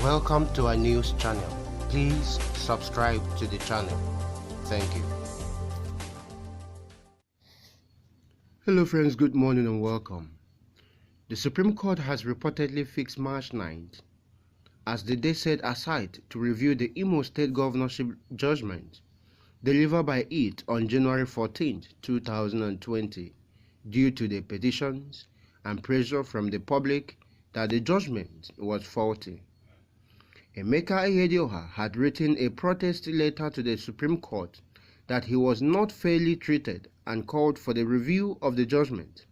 Welcome to our news channel. Please subscribe to the channel. Thank you. Hello friends, good morning and welcome. The Supreme Court has reportedly fixed March 9th as the day set aside to review the Imo State Governorship judgment delivered by it on January 14, 2020 due to the petitions and pressure from the public that the judgment was faulty. Emeka Ihedioha had written a protest letter to the Supreme Court that he was not fairly treated and called for the review of the judgment.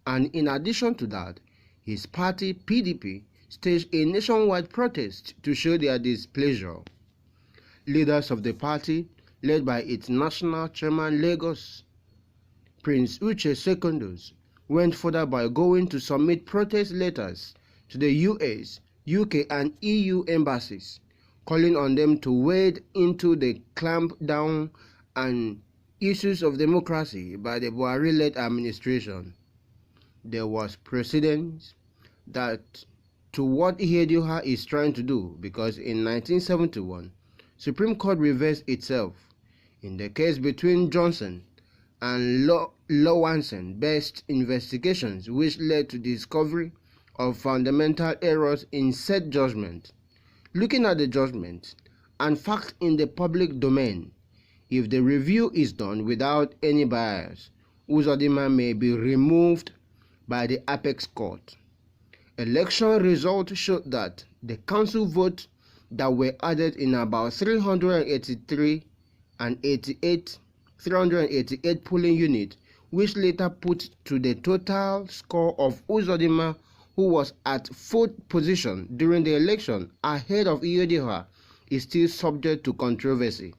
And in addition to that, his party, PDP, staged a nationwide protest to show their displeasure. Leaders of the party, led by its national chairman Lagos, Prince Uche Secondus, went further by going to submit protest letters to the US, UK and EU embassies, calling on them to wade into the clampdown and issues of democracy by the Buhari-led administration. There was precedence that to what Ihedioha is trying to do, because in 1971, Supreme Court reversed itself in the case between Johnson and Lawanson based investigations, which led to discovery of fundamental errors in said judgment. Looking at the judgment and fact in the public domain, if the review is done without any bias, Uzodinma may be removed by the apex court. Election results showed that the council votes that were added in about 388 polling units, which later put to the total score of Uzodinma, who was at fourth position during the election ahead of Ihedioha, is still subject to controversy.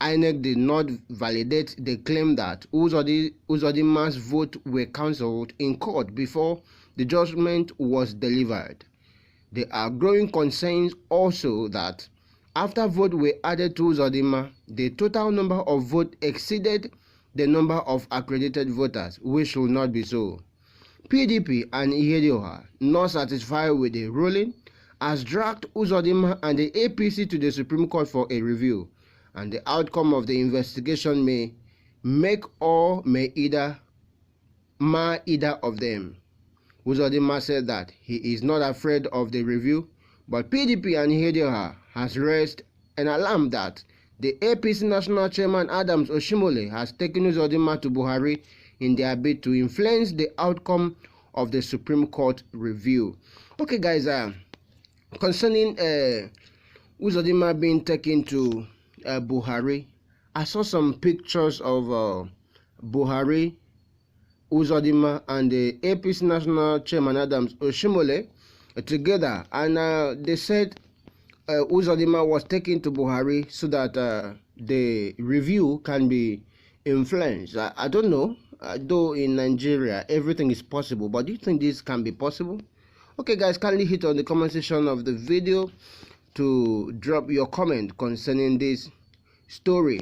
INEC did not validate the claim that Uzodinma's vote were cancelled in court before the judgment was delivered. There are growing concerns also that after votes were added to Uzodinma, the total number of votes exceeded the number of accredited voters, which should not be so. PDP and Ihedioha, not satisfied with the ruling, has dragged Uzodinma and the APC to the Supreme Court for a review, and the outcome of the investigation may make or may mar either of them. Uzodinma said that he is not afraid of the review, but PDP and Ihedioha has raised an alarm that the APC National Chairman Adams Oshimole has taken Uzodinma to Buhari in their bid to influence the outcome of the Supreme Court review. Okay guys, concerning Uzodinma being taken to Buhari, I saw some pictures of Buhari, Uzodinma and the APC National Chairman Adams Oshimole together, and they said Uzodinma was taken to Buhari so that the review can be influenced. I don't know, though in Nigeria everything is possible, but do you think this can be possible? Okay guys, kindly hit on the comment section of the video to drop your comment concerning this story.